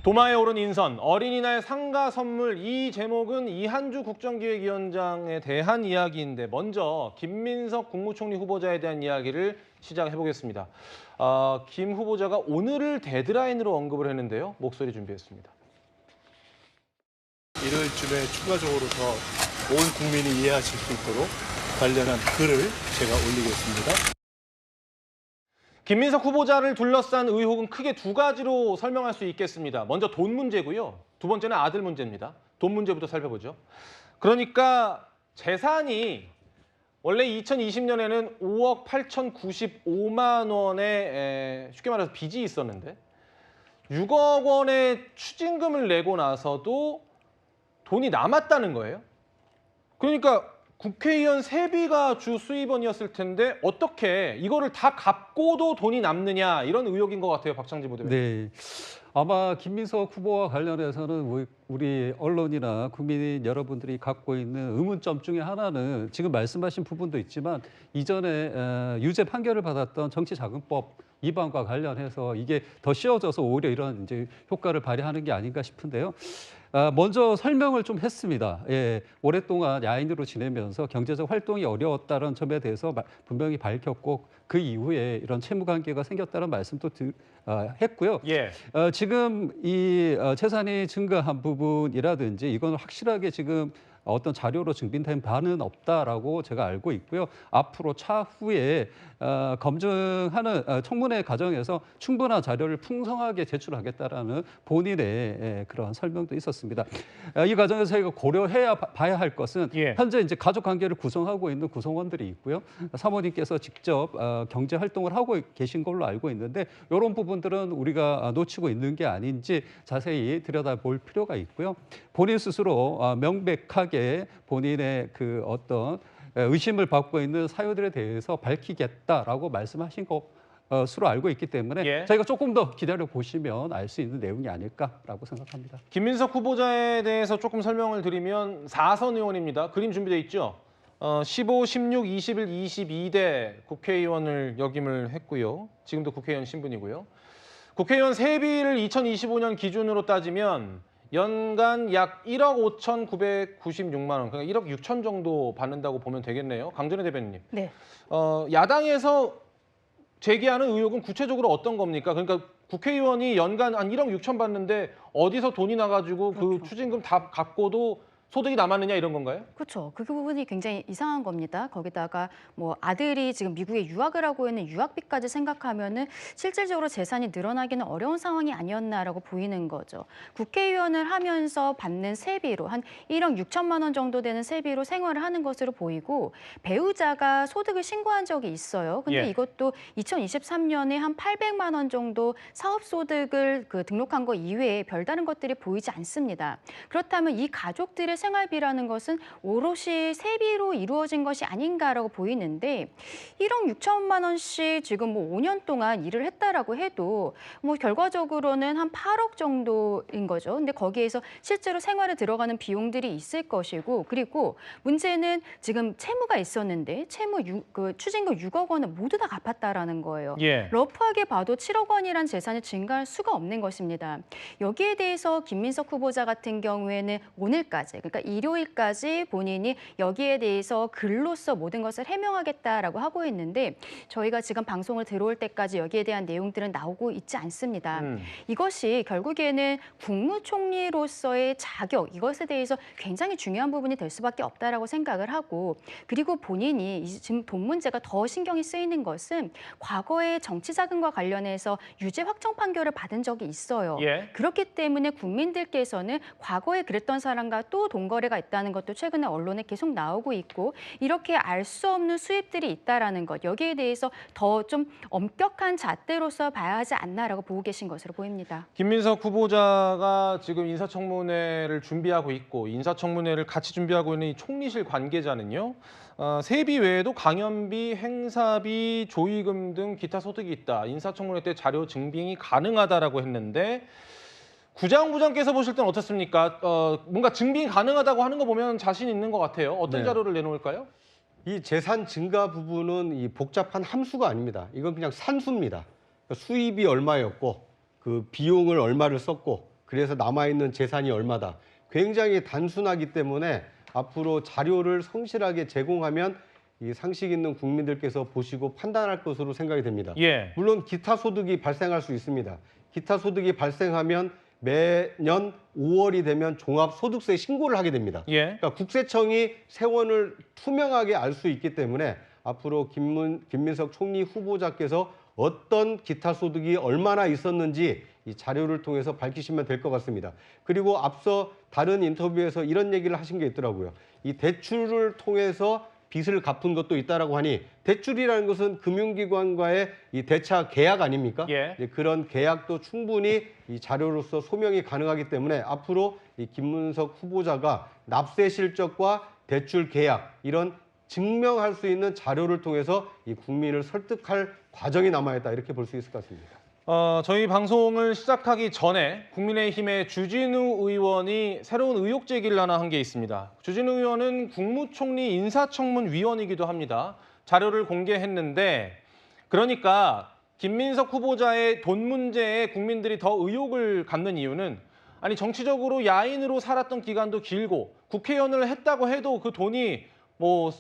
도마에 오른 인선, 어린이날 상가 선물 이 제목은 이한주 국정기획위원장에 대한 이야기인데 먼저 김민석 국무총리 후보자에 대한 이야기를 시작해 보겠습니다. 김 후보자가 오늘을 데드라인으로 언급을 했는데요. 목소리 준비했습니다. 일요일쯤에 추가적으로 더 온 국민이 이해하실 수 있도록 관련한 글을 제가 올리겠습니다. 김민석 후보자를 둘러싼 의혹은 크게 두 가지로 설명할 수 있겠습니다. 먼저 돈 문제고요. 두 번째는 아들 문제입니다. 돈 문제부터 살펴보죠. 그러니까 재산이 원래 2020년에는 5억 8,095만 원의 쉽게 말해서 빚이 있었는데 6억 원의 추징금을 내고 나서도 돈이 남았다는 거예요. 그러니까 국회의원 세비가 주 수입원이었을 텐데 어떻게 이거를 다 갚고도 돈이 남느냐 이런 의혹인 것 같아요. 박창진 부대변인. 네, 아마 김민석 후보와 관련해서는 우리 언론이나 국민 여러분들이 갖고 있는 의문점 중에 하나는 지금 말씀하신 부분도 있지만 이전에 유죄 판결을 받았던 정치자금법 위반과 관련해서 이게 더 씌워져서 오히려 이런 이제 효과를 발휘하는 게 아닌가 싶은데요. 먼저 설명을 좀 했습니다. 예, 오랫동안 야인으로 지내면서 경제적 활동이 어려웠다는 점에 대해서 분명히 밝혔고 그 이후에 이런 채무 관계가 생겼다는 말씀도 했고요. 예. 지금 이 재산이 증가한 부분이라든지 이건 확실하게 지금 어떤 자료로 증빙된 바는 없다라고 제가 알고 있고요. 앞으로 차후에 검증하는 청문회 과정에서 충분한 자료를 풍성하게 제출하겠다라는 본인의 그런 설명도 있었습니다. 이 과정에서 저희가 고려해야 봐야 할 것은 현재 이제 가족 관계를 구성하고 있는 구성원들이 있고요. 사모님께서 직접 경제 활동을 하고 계신 걸로 알고 있는데 이런 부분들은 우리가 놓치고 있는 게 아닌지 자세히 들여다볼 필요가 있고요. 본인 스스로 명백하게 본인의 그 어떤 의심을 받고 있는 사유들에 대해서 밝히겠다라고 말씀하신 것으로 알고 있기 때문에 저희가 조금 더 기다려 보시면 알 수 있는 내용이 아닐까라고 생각합니다. 김민석 후보자에 대해서 조금 설명을 드리면 4선 의원입니다. 그림 준비돼 있죠. 15, 16, 21, 22대 국회의원을 역임을 했고요. 지금도 국회의원 신분이고요. 국회의원 세비를 2025년 기준으로 따지면 연간 약 1억 5,996만 원, 그러니까 1억 6천 정도 받는다고 보면 되겠네요. 강전혜 대변인님. 네. 야당에서 제기하는 의혹은 구체적으로 어떤 겁니까? 그러니까 국회의원이 연간 한 1억 6천 받는데 어디서 돈이 나가지고 그 추징금 다 갚고도 소득이 남았느냐 이런 건가요? 그렇죠. 그 부분이 굉장히 이상한 겁니다. 거기다가 뭐 아들이 지금 미국에 유학을 하고 있는 유학비까지 생각하면은 실질적으로 재산이 늘어나기는 어려운 상황이 아니었나라고 보이는 거죠. 국회의원을 하면서 받는 세비로 한 1억 6천만 원 정도 되는 세비로 생활을 하는 것으로 보이고 배우자가 소득을 신고한 적이 있어요. 근데 이것도 2023년에 한 800만 원 정도 사업소득을 등록한 거 이외에 별다른 것들이 보이지 않습니다. 그렇다면 이 가족들의 생활비라는 것은 오롯이 세비로 이루어진 것이 아닌가라고 보이는데 1억 6천만 원씩 지금 뭐 5년 동안 일을 했다라고 해도 뭐 결과적으로는 한 8억 정도인 거죠. 근데 거기에서 실제로 생활에 들어가는 비용들이 있을 것이고 그리고 문제는 지금 채무가 있었는데 추징금 6억 원을 모두 다 갚았다라는 거예요. 러프하게 봐도 7억 원이란 재산이 증가할 수가 없는 것입니다. 여기에 대해서 김민석 후보자 같은 경우에는 오늘까지 그러니까 일요일까지 본인이 여기에 대해서 글로써 모든 것을 해명하겠다라고 하고 있는데 저희가 지금 방송을 들어올 때까지 여기에 대한 내용들은 나오고 있지 않습니다. 이것이 결국에는 국무총리로서의 자격 이것에 대해서 굉장히 중요한 부분이 될 수밖에 없다라고 생각을 하고 그리고 본인이 지금 돈 문제가 더 신경이 쓰이는 것은 과거에 정치자금과 관련해서 유죄 확정 판결을 받은 적이 있어요. 그렇기 때문에 국민들께서는 과거에 그랬던 사람과 또 돈거래가 있다는 것도 최근에 언론에 계속 나오고 있고 이렇게 알 수 없는 수입들이 있다라는 것 여기에 대해서 더 좀 엄격한 잣대로서 봐야 하지 않나라고 보고 계신 것으로 보입니다. 김민석 후보자가 지금 인사청문회를 준비하고 있고 인사청문회를 같이 준비하고 있는 이 총리실 관계자는요. 세비 외에도 강연비, 행사비, 조의금 등 기타 소득이 있다. 인사청문회 때 자료 증빙이 가능하다라고 했는데 부장께서 보실 때는 어떻습니까? 뭔가 증빙이 가능하다고 하는 거 보면 자신 있는 것 같아요. 어떤 자료를 내놓을까요? 이 재산 증가 부분은 이 복잡한 함수가 아닙니다. 이건 그냥 산수입니다. 수입이 얼마였고 그 비용을 얼마를 썼고 그래서 남아있는 재산이 얼마다. 굉장히 단순하기 때문에 앞으로 자료를 성실하게 제공하면 이 상식 있는 국민들께서 보시고 판단할 것으로 생각이 됩니다. 예. 물론 기타 소득이 발생할 수 있습니다. 기타 소득이 발생하면 매년 5월이 되면 종합소득세 신고를 하게 됩니다. 예. 그러니까 국세청이 세원을 투명하게 알 수 있기 때문에 앞으로 김민석 총리 후보자께서 어떤 기타 소득이 얼마나 있었는지 이 자료를 통해서 밝히시면 될 것 같습니다. 그리고 앞서 다른 인터뷰에서 이런 얘기를 하신 게 있더라고요. 이 대출을 통해서 빚을 갚은 것도 있다라고 하니 대출이라는 것은 금융기관과의 이 대차 계약 아닙니까? 예. 이제 그런 계약도 충분히 이 자료로서 소명이 가능하기 때문에 앞으로 이 김문석 후보자가 납세 실적과 대출 계약 이런 증명할 수 있는 자료를 통해서 이 국민을 설득할 과정이 남아있다 이렇게 볼 수 있을 것 같습니다. 저희 방송을 시작하기 전에 국민의힘의 주진우 의원이 새로운 의혹 제기를 하나 한 게 있습니다. 주진우 의원은 국무총리 인사청문위원이기도 합니다. 자료를 공개했는데 그러니까 김민석 후보자의 돈 문제에 국민들이 더 의혹을 갖는 이유는 아니 정치적으로 야인으로 살았던 기간도 길고 국회의원을 했다고 해도 그 돈이 뭐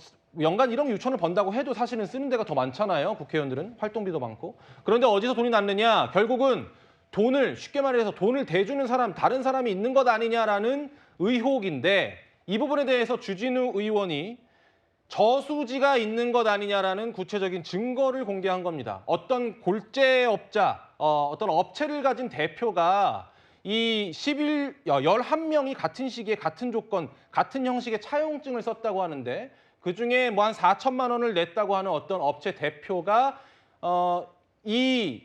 연간 1억 6천을 번다고 해도 사실은 쓰는 데가 더 많잖아요. 국회의원들은 활동비도 많고. 그런데 어디서 돈이 났느냐? 결국은 돈을 쉽게 말해서 돈을 대주는 사람, 다른 사람이 있는 것 아니냐라는 의혹인데 이 부분에 대해서 주진우 의원이 저수지가 있는 것 아니냐라는 구체적인 증거를 공개한 겁니다. 어떤 골재업자, 어떤 업체를 가진 대표가 이 11명이 같은 시기에 같은 조건, 같은 형식의 차용증을 썼다고 하는데 그중에 뭐 한 4천만 원을 냈다고 하는 어떤 업체 대표가 이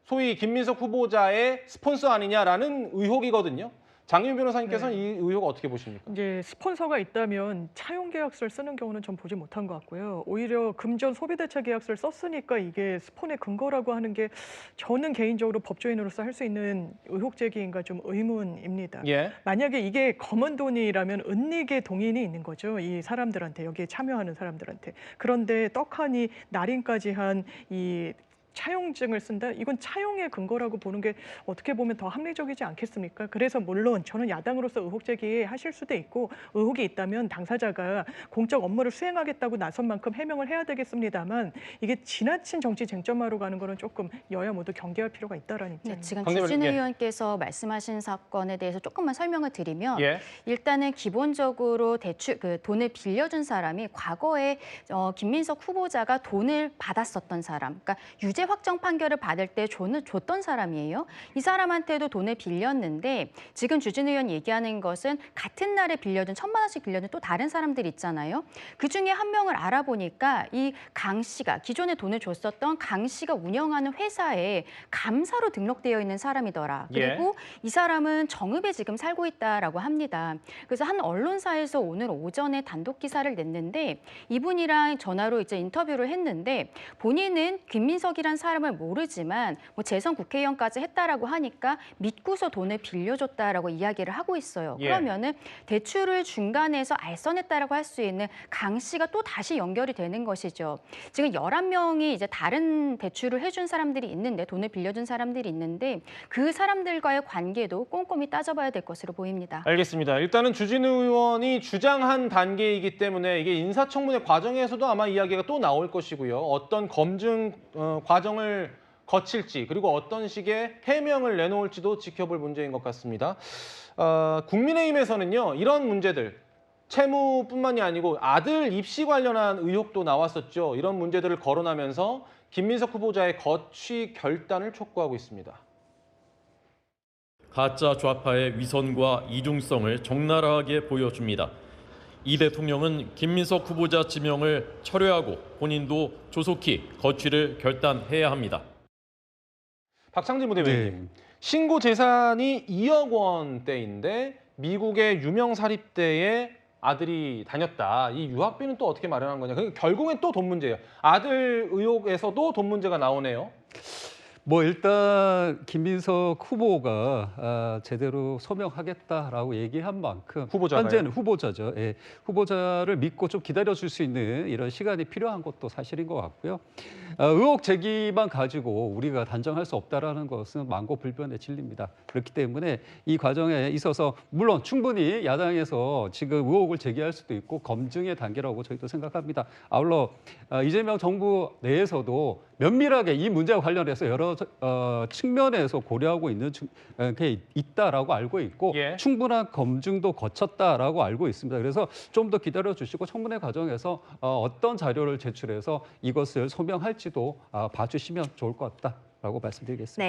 소위 김민석 후보자의 스폰서 아니냐라는 의혹이거든요. 장윤 변호사님께서는 이 의혹 어떻게 보십니까? 이제 스폰서가 있다면 차용 계약서를 쓰는 경우는 전 보지 못한 것 같고요. 오히려 금전 소비대차 계약서를 썼으니까 이게 스폰의 근거라고 하는 게 저는 개인적으로 법조인으로서 할 수 있는 의혹 제기인가 좀 의문입니다. 예. 만약에 이게 검은 돈이라면 은닉의 동인이 있는 거죠. 이 사람들한테, 여기에 참여하는 사람들한테. 그런데 떡하니 날인까지 한 이 차용증을 쓴다? 이건 차용의 근거라고 보는 게 어떻게 보면 더 합리적이지 않겠습니까? 그래서 물론 저는 야당으로서 의혹 제기하실 수도 있고 의혹이 있다면 당사자가 공적 업무를 수행하겠다고 나선 만큼 해명을 해야 되겠습니다만 이게 지나친 정치 쟁점화로 가는 거는 조금 여야 모두 경계할 필요가 있다라는 네, 입장입니다. 지금 강대원, 주진우 예. 의원께서 말씀하신 사건에 대해서 조금만 설명을 드리면 예. 일단은 기본적으로 대출 돈을 빌려준 사람이 과거에 김민석 후보자가 돈을 받았었던 사람, 그러니까 유죄 확정 판결을 받을 때 돈을 줬던 사람이에요. 이 사람한테도 돈을 빌렸는데 지금 주진우 의원 얘기하는 것은 같은 날에 빌려준 1,000만 원씩 빌려준 또 다른 사람들이 있잖아요. 그중에 한 명을 알아보니까 이 강 씨가 기존에 돈을 줬었던 강 씨가 운영하는 회사에 감사로 등록되어 있는 사람이더라. 그리고 이 사람은 정읍에 지금 살고 있다라고 합니다. 그래서 한 언론사에서 오늘 오전에 단독 기사를 냈는데 이분이랑 전화로 이제 인터뷰를 했는데 본인은 김민석이란 사람을 모르지만 뭐 재선 국회의원까지 했다라고 하니까 믿고서 돈을 빌려줬다라고 이야기를 하고 있어요. 예. 그러면은 대출을 중간에서 알선했다라고 할 수 있는 강 씨가 또 다시 연결이 되는 것이죠. 지금 11명이 이제 다른 대출을 해준 사람들이 있는데 돈을 빌려준 사람들이 있는데 그 사람들과의 관계도 꼼꼼히 따져봐야 될 것으로 보입니다. 알겠습니다. 일단은 주진우 의원이 주장한 단계이기 때문에 이게 인사청문회 과정에서도 아마 이야기가 또 나올 것이고요. 어떤 검증 과정을 거칠지 그리고 어떤 식의 해명을 내놓을지도 지켜볼 문제인 것 같습니다. 국민의힘에서는요. 이런 문제들 채무뿐만이 아니고 아들 입시 관련한 의혹도 나왔었죠. 이런 문제들을 거론하면서 김민석 후보자의 거취 결단을 촉구하고 있습니다. 가짜 좌파의 위선과 이중성을 적나라하게 보여줍니다. 이 대통령은 김민석 후보자 지명을 철회하고 본인도 조속히 거취를 결단해야 합니다. 박창진 부대변인, 신고 재산이 2억 원대인데 미국의 유명 사립대에 아들이 다녔다. 이 유학비는 또 어떻게 마련한 거냐. 그러니까 결국엔 또 돈 문제예요. 아들 의혹에서도 돈 문제가 나오네요. 뭐 일단 김민석 후보가 제대로 소명하겠다라고 얘기한 만큼 후보자가요? 현재는 후보자죠. 예, 후보자를 믿고 좀 기다려줄 수 있는 이런 시간이 필요한 것도 사실인 것 같고요. 의혹 제기만 가지고 우리가 단정할 수 없다라는 것은 만고불변의 진리입니다. 그렇기 때문에 이 과정에 있어서 물론 충분히 야당에서 지금 의혹을 제기할 수도 있고 검증의 단계라고 저희도 생각합니다. 아울러 이재명 정부 내에서도 면밀하게 이 문제와 관련해서 여러 측면에서 고려하고 있는 게 있다라고 알고 있고 예. 충분한 검증도 거쳤다라고 알고 있습니다. 그래서 좀 더 기다려 주시고 청문회 과정에서 어떤 자료를 제출해서 이것을 소명할지도 봐주시면 좋을 것 같다라고 말씀드리겠습니다. 네.